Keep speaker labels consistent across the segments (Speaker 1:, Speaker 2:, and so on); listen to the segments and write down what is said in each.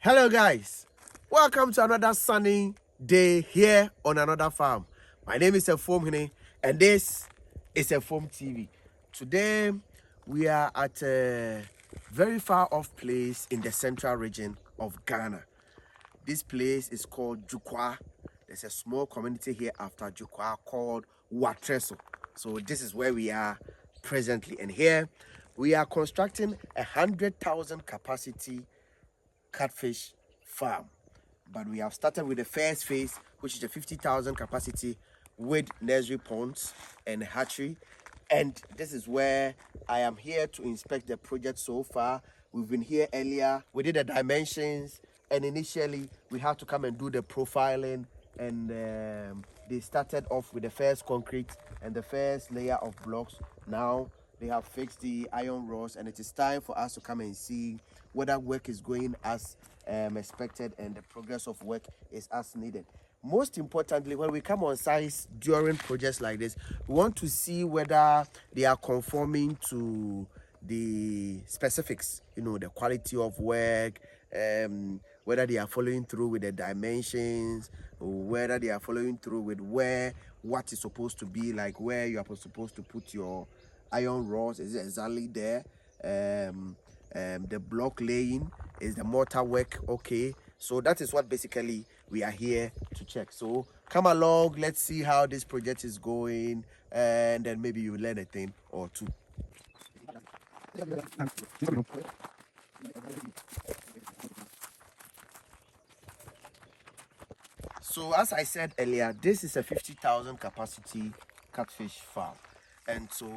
Speaker 1: Hello guys, welcome to another sunny day here on another farm. My name is Efomhene and this is Efom TV. Today we are at a very far off place in the central region of Ghana. This place is called Jukwa. There's a small community here after Jukwa called Watreso. So this is where we are presently, and here we are constructing 100,000 capacity catfish farm. But we have started with the first phase, which is the 50,000 capacity with nursery ponds and hatchery. And this is where I am here to inspect the project so far. We've been here earlier. We did the dimensions, and initially we had to come and do the profiling. And they started off with the first concrete and the first layer of blocks. Now they have fixed the iron rods, and it is time for us to come and see whether work is going as expected and the progress of work is as needed. Most importantly, when we come on site during projects like this, we want to see whether they are conforming to the specifics, the quality of work, whether they are following through with the dimensions, or whether they are following through with what is supposed to be, like where you are supposed to put your iron rods. Is it exactly there? The block laying, is the mortar work okay? So that is what basically we are here to check. So come along, let's see how this project is going, and then maybe you learn a thing or two. So as I said earlier, this is a 50,000 capacity catfish farm, and so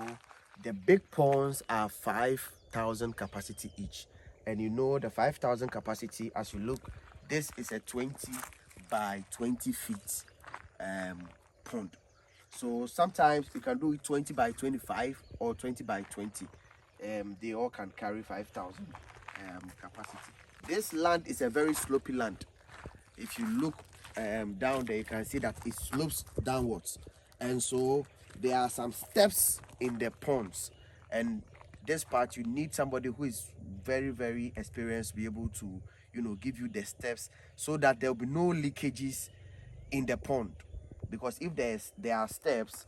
Speaker 1: the big ponds are 5,000 capacity each. And the 5,000 capacity, as you look, this is a 20 by 20 feet pond. So sometimes you can do it 20 by 25 or 20 by 20. They all can carry 5,000 capacity. This land is a very slopy land. If you look down there, you can see that it slopes downwards, and so there are some steps in the ponds. And this part, you need somebody who is very, very experienced to be able to give you the steps, so that there will be no leakages in the pond. Because if there are steps,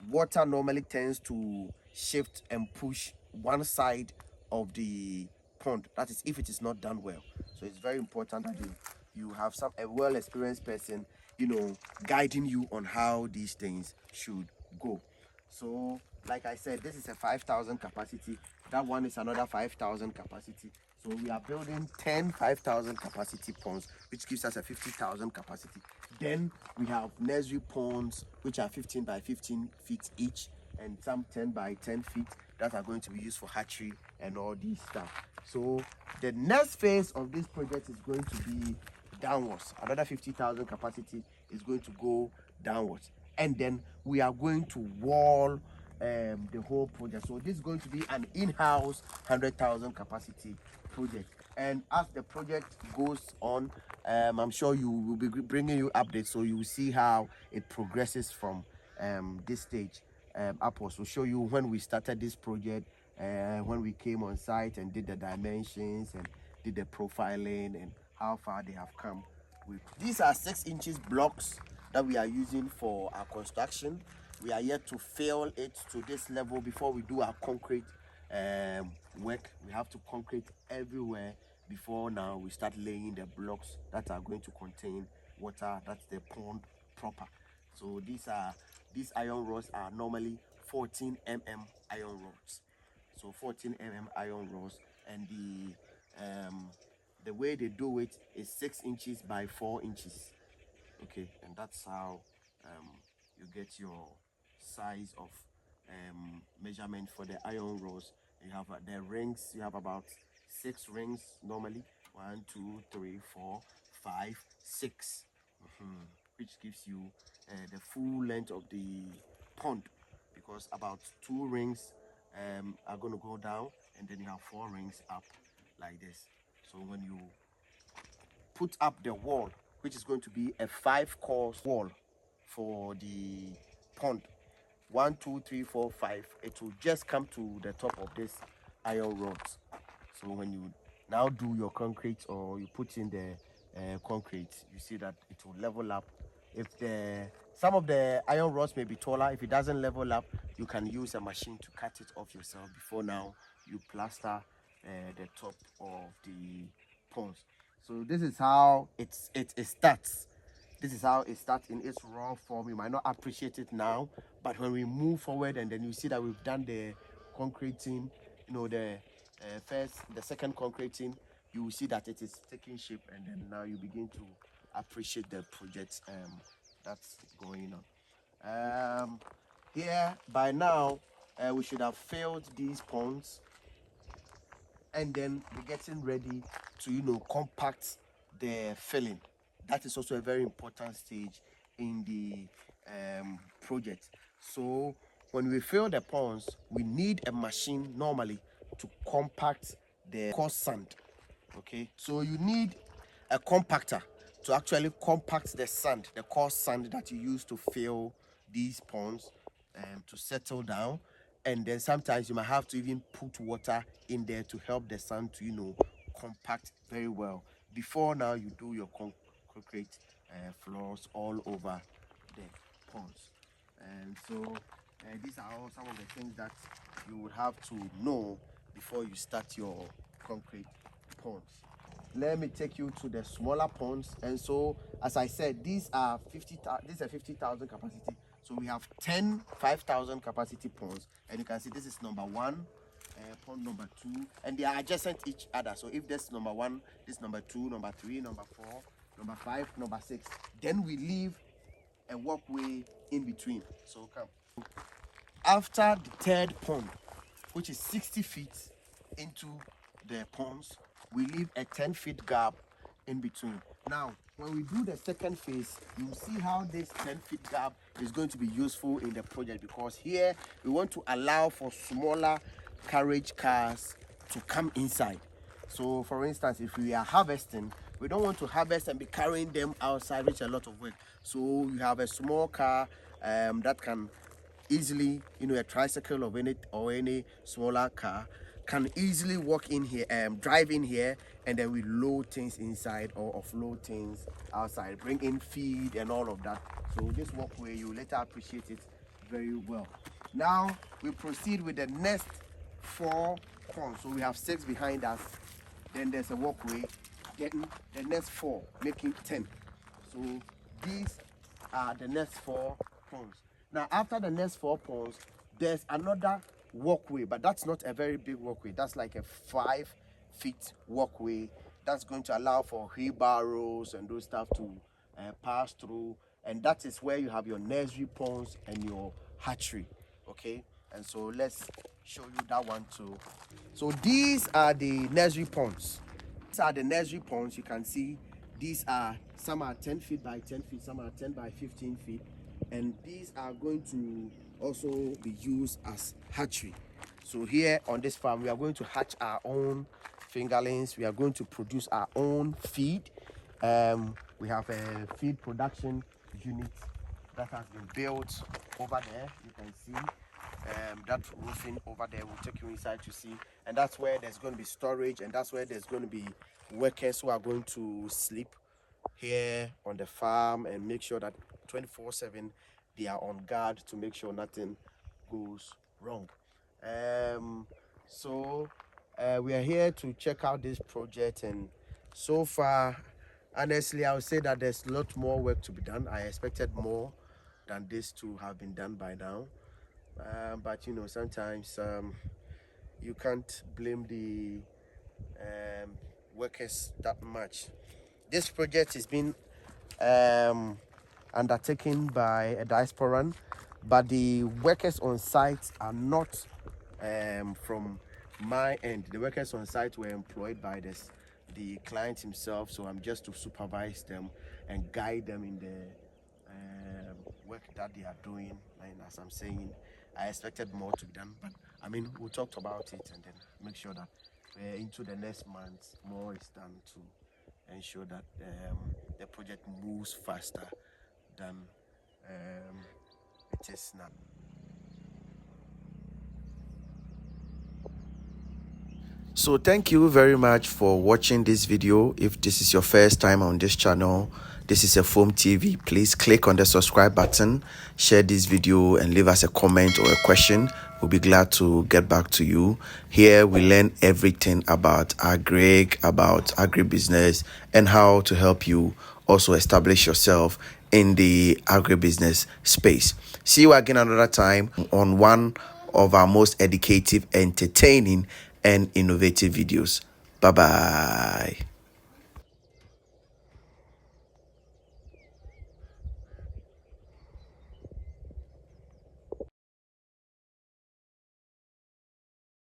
Speaker 1: water normally tends to shift and push one side of the pond. That is if it is not done well. So it's very important that you have a well experienced person guiding you on how these things should go. So like I said, this is a 5,000 capacity. That one is another 5,000 capacity. So we are building 10 5,000 capacity ponds, which gives us a 50,000 capacity. Then we have nursery ponds, which are 15 by 15 feet each, and some 10 by 10 feet that are going to be used for hatchery and all these stuff. So the next phase of this project is going to be downwards. Another 50,000 capacity is going to go downwards, and then we are going to wall the whole project. So this is going to be an in-house 100,000 capacity project. And as the project goes on, I'm sure you will be bringing you updates, so you will see how it progresses from this stage upwards. We'll show you when we started this project, when we came on site and did the dimensions and did the profiling, and how far they have come with. These are 6 inches blocks that we are using for our construction. We are yet to fill it to this level before we do our concrete work. We have to concrete everywhere before now we start laying the blocks that are going to contain water. That's the pond proper. So these iron rods are normally 14 iron rods. So 14 iron rods, and the way they do it is 6 inches by 4 inches. Okay, and that's how you get your size of measurement for the iron rods. You have the rings. You have about 6 rings normally. 1, 2, 3, 4, 5, 6, which gives you the full length of the pond, because about 2 rings are going to go down, and then you have 4 rings up like this. So when you put up the wall, which is going to be a 5-course wall for the pond, 1, 2, 3, 4, 5, it will just come to the top of this iron rods. So when you now do your concrete, or you put in the concrete, you see that it will level up. If the some of the iron rods may be taller, if it doesn't level up, you can use a machine to cut it off yourself before now you plaster the top of the ponds. So this is how it starts. This is how it starts in its raw form. You might not appreciate it now, but when we move forward and then you see that we've done the concreting, you know, the second concreting, you will see that it is taking shape, and then now you begin to appreciate the project that's going on. Here by now, we should have filled these ponds, and then we're getting ready to, you know, compact the filling. That is also a very important stage in the project. So when we fill the ponds, we need a machine normally to compact the coarse sand. Okay, so you need a compactor to actually compact the sand, the coarse sand that you use to fill these ponds to settle down. And then sometimes you might have to even put water in there to help the sand to, you know, compact very well before now you do your concrete floors all over the ponds. And so these are all some of the things that you would have to know before you start your concrete ponds. Let me take you to the smaller ponds. And so, as I said, these are 50,000 capacity. So we have 10 5,000 capacity ponds, and you can see this is number one, pond number two, and they are adjacent each other. So if this number one, this number two, number three, number four, number five, number six, then we leave a walkway in between. So come. After the third pond, which is 60 feet into the ponds, we leave a 10-feet gap in between. Now, when we do the second phase, you will see how this 10-feet gap is going to be useful in the project, because here we want to allow for smaller carriage cars to come inside. So for instance, if we are harvesting, we don't want to harvest and be carrying them outside, which is a lot of work. So you have a small car that can easily, you know, a tricycle or any smaller car can easily walk in here and drive in here, and then we load things inside or offload things outside, bring in feed and all of that. So this walkway, you later appreciate it very well. Now we proceed with the next 4 ponds. So we have 6 behind us, then there's a walkway, getting the next 4, making 10. So these are the next 4 ponds. Now after the next 4 ponds, there's another walkway, but that's not a very big walkway. That's like a 5-feet walkway that's going to allow for wheelbarrows and those stuff to pass through, and that is where you have your nursery ponds and your hatchery. Okay, and so let's show you that one too. So these are the nursery ponds. These are the nursery ponds. You can see these are, some are 10 feet by 10 feet, some are 10 by 15 feet, and these are going to also be used as hatchery. So here on this farm, we are going to hatch our own fingerlings. We are going to produce our own feed. We have a feed production unit that has been built over there. You can see that roofing over there. Will take you inside to see, and that's where there's going to be storage, and that's where there's going to be workers who are going to sleep here on the farm and make sure that 24/7 they are on guard to make sure nothing goes wrong. So we are here to check out this project, and so far, honestly, I would say that there's a lot more work to be done. I expected more than this to have been done by now, but you know, sometimes you can't blame the workers that much. This project is being undertaken by a diasporan, but the workers on site are not from my end. The workers on site were employed by the client himself, so I'm just to supervise them and guide them in the work that they are doing. And as I'm saying, I expected more to be done, but I mean, we'll talk about it and then make sure that into the next month more is done to ensure that the project moves faster than it is now. So thank you very much for watching this video. If this is your first time on this channel, this is a Foam TV. Please click on the subscribe button, share this video, and leave us a comment or a question. We'll be glad to get back to you. Here we learn everything about agribusiness, and how to help you also establish yourself in the agribusiness space. See you again another time on one of our most educative, entertaining, and innovative videos. Bye bye.